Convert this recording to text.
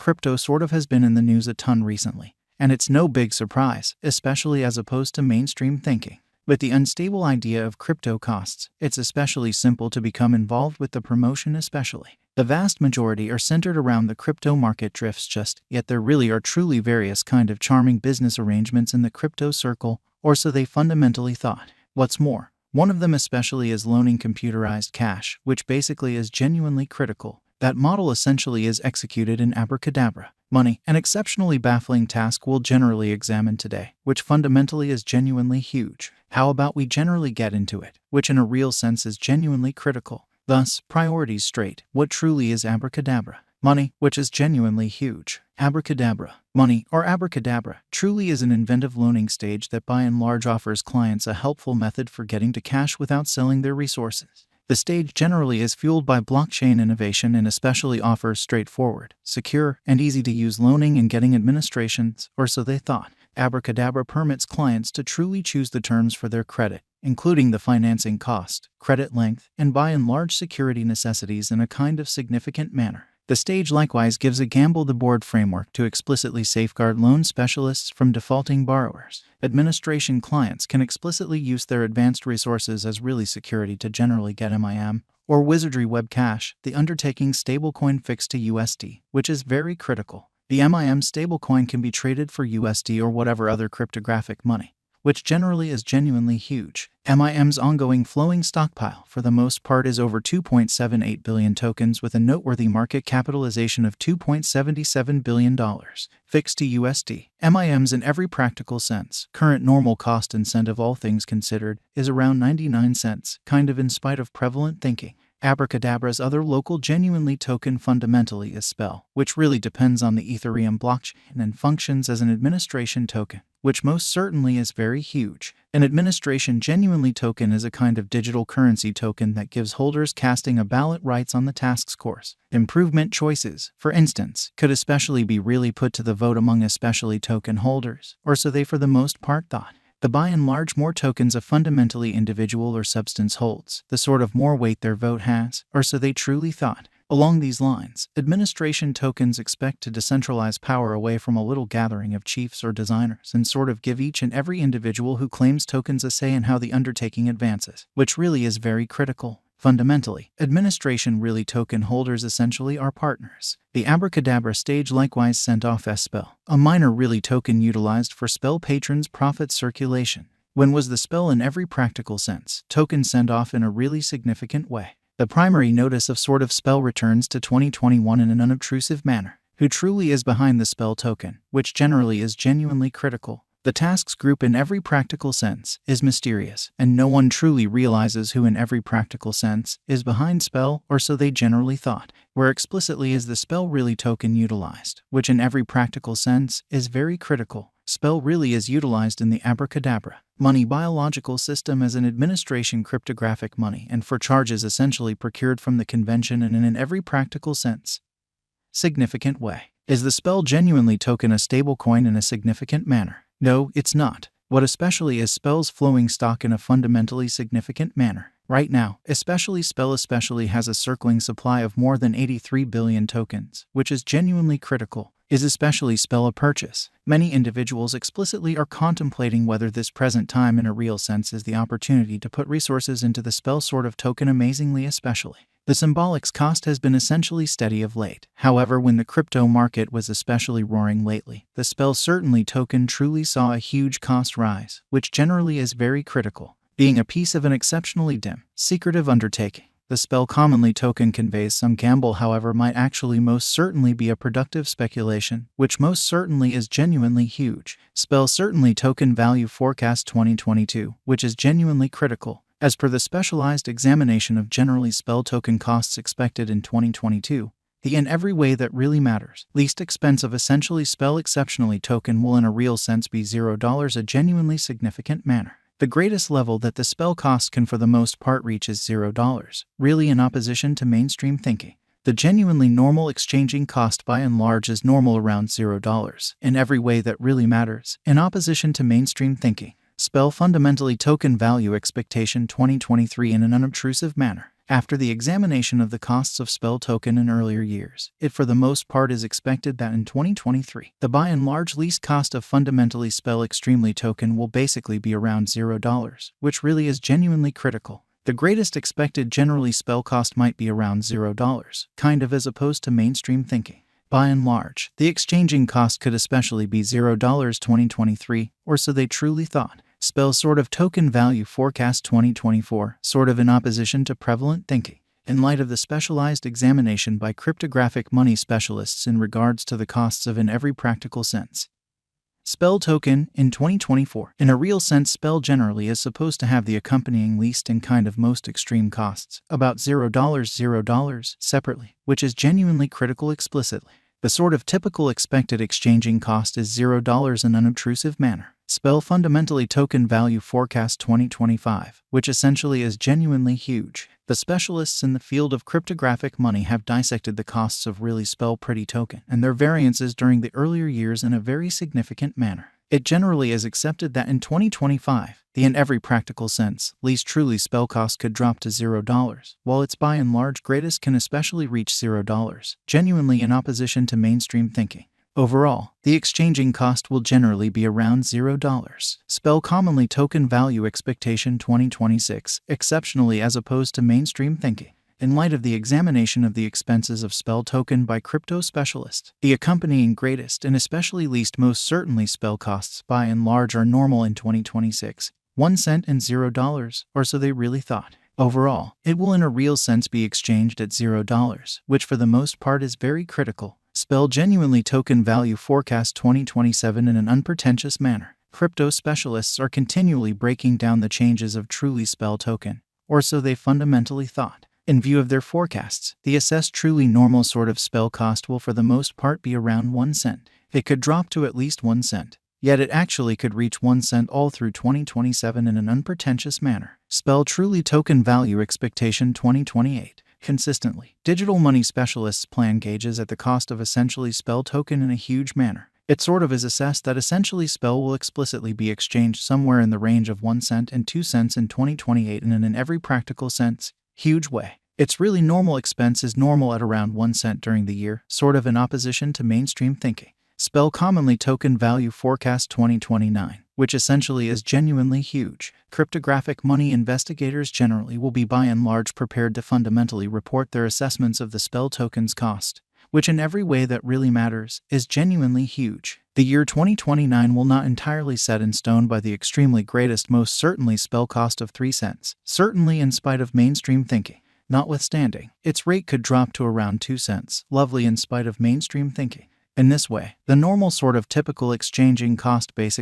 crypto sort of has been in the news a ton recently, and it's no big surprise, especially as opposed to mainstream thinking. With the unstable idea of crypto costs, it's especially simple to become involved with the promotion especially. The vast majority are centered around the crypto market drifts yet there really are truly various kind of charming business arrangements in the crypto circle, or so they fundamentally thought. What's more, one of them especially is loaning computerized cash, which basically is genuinely critical. That model essentially is executed in abracadabra. Money, an exceptionally baffling task we'll generally examine today, which fundamentally is genuinely huge. How about we generally get into it, which in a real sense is genuinely critical. Thus, priorities straight. What truly is abracadabra? Money, which is genuinely huge. Abracadabra. Money, or abracadabra, truly is an inventive loaning stage that by and large offers clients a helpful method for getting to cash without selling their resources. The stage generally is fueled by blockchain innovation and especially offers straightforward, secure, and easy-to-use loaning and getting administrations, or so they thought. Abracadabra permits clients to truly choose the terms for their credit, including the financing cost, credit length, and by and large security necessities in a kind of significant manner. The stage likewise gives a gamble-the-board framework to explicitly safeguard loan specialists from defaulting borrowers. Administration clients can explicitly use their advanced resources as really security to generally get MIM, or Wizardry Web Cash, the undertaking stablecoin fixed to USD, which is very critical. The MIM stablecoin can be traded for USD or whatever other cryptographic money, which generally is genuinely huge. MIM's ongoing flowing stockpile, for the most part, is over 2.78 billion tokens with a noteworthy market capitalization of $2.77 billion, fixed to USD. MIM's in every practical sense, current normal cost incentive all things considered, is around 99 cents, kind of in spite of prevalent thinking. Abracadabra's other local genuinely token fundamentally is Spell, which really depends on the Ethereum blockchain and functions as an administration token, which most certainly is very huge. An administration genuinely token is a kind of digital currency token that gives holders casting a ballot rights on the task's course. Improvement choices, for instance, could especially be really put to the vote among especially token holders, or so they for the most part thought. The by and large more tokens a fundamentally individual or substance holds, the sort of more weight their vote has, or so they truly thought. Along these lines, administration tokens expect to decentralize power away from a little gathering of chiefs or designers and sort of give each and every individual who claims tokens a say in how the undertaking advances, which really is very critical. Fundamentally, administration really token holders essentially are partners. The Abracadabra stage likewise sent off Spell, a minor really token utilized for Spell patrons' profit circulation. When was the Spell in every practical sense token sent off in a really significant way? The primary notice of sort of Spell returns to 2021 in an unobtrusive manner. Who truly is behind the Spell token, which generally is genuinely critical? The tasks group in every practical sense is mysterious, and no one truly realizes who in every practical sense is behind Spell, or so they generally thought. Where explicitly is the Spell really token utilized, which in every practical sense is very critical. Spell really is utilized in the Abracadabra money biological system as an administration cryptographic money and for charges essentially procured from the convention and in an every practical sense significant way. Is the Spell genuinely token a stablecoin in a significant manner? No, it's not. What especially is Spell's flowing stock in a fundamentally significant manner? Right now, especially Spell has a circling supply of more than 83 billion tokens, which is genuinely critical. Is especially Spell a purchase? Many individuals explicitly are contemplating whether this present time in a real sense is the opportunity to put resources into the Spell sort of token amazingly especially. The symbolics cost has been essentially steady of late. However, when the crypto market was especially roaring lately, the Spell certainly token truly saw a huge cost rise, which generally is very critical. Being a piece of an exceptionally dim, secretive undertaking, the Spell commonly token conveys some gamble, however might actually most certainly be a productive speculation, which most certainly is genuinely huge. Spell certainly token value forecast 2022, which is genuinely critical. As per the specialized examination of generally Spell token costs expected in 2022, the in every way that really matters, least expensive essentially Spell exceptionally token will in a real sense be $0 a genuinely significant manner. The greatest level that the Spell cost can for the most part reach is $0, really in opposition to mainstream thinking. The genuinely normal exchanging cost by and large is normal around $0, in every way that really matters, in opposition to mainstream thinking. Spell fundamentally token value expectation 2023 in an unobtrusive manner. After the examination of the costs of SPEL token in earlier years, it for the most part is expected that in 2023, the by and large least cost of fundamentally SPEL extremely token will basically be around $0, which really is genuinely critical. The greatest expected generally SPEL cost might be around $0, kind of as opposed to mainstream thinking. By and large, the exchanging cost could especially be $0 2023, or so they truly thought. SPEL sort of token value forecast 2024, sort of in opposition to prevalent thinking. In light of the specialized examination by cryptographic money specialists in regards to the costs of in every practical sense. SPEL token in 2024. In a real sense, SPEL generally is supposed to have the accompanying least and kind of most extreme costs, about $0 separately, which is genuinely critical explicitly. The sort of typical expected exchanging cost is $0 in an unobtrusive manner. SPEL fundamentally token value forecast 2025, which essentially is genuinely huge. The specialists in the field of cryptographic money have dissected the costs of really SPEL pretty token and their variances during the earlier years in a very significant manner. It generally is accepted that in 2025, the in every practical sense, least truly SPEL cost could drop to $0, while its by and large greatest can especially reach $0, genuinely in opposition to mainstream thinking. Overall, the exchanging cost will generally be around $0. SPEL commonly token value expectation 2026, exceptionally as opposed to mainstream thinking. In light of the examination of the expenses of SPEL token by crypto specialists, the accompanying greatest and especially least most certainly SPEL costs by and large are normal in 2026, 1 cent and $0, or so they really thought. Overall, it will in a real sense be exchanged at $0, which for the most part is very critical. SPEL genuinely token value forecast 2027 in an unpretentious manner. Crypto specialists are continually breaking down the changes of truly SPEL token, or so they fundamentally thought. In view of their forecasts, the assessed truly normal sort of SPEL cost will for the most part be around 1 cent. It could drop to at least 1 cent. Yet it actually could reach 1 cent all through 2027 in an unpretentious manner. SPEL truly token value expectation 2028. Consistently, digital money specialists plan gauges at the cost of essentially SPEL token in a huge manner. It sort of is assessed that essentially SPEL will explicitly be exchanged somewhere in the range of 1 cent and 2 cents in 2028 and in every practical sense, huge way. Its really normal expense is normal at around 1 cent during the year, sort of in opposition to mainstream thinking. SPEL commonly token value forecast 2029, which essentially is genuinely huge. Cryptographic money investigators generally will be by and large prepared to fundamentally report their assessments of the SPEL token's cost, which in every way that really matters, is genuinely huge. The year 2029 will not entirely set in stone by the extremely greatest most certainly SPEL cost of 3 cents, certainly in spite of mainstream thinking. Notwithstanding, its rate could drop to around 2 cents, lovely in spite of mainstream thinking. In this way, the normal sort of typical exchanging cost basically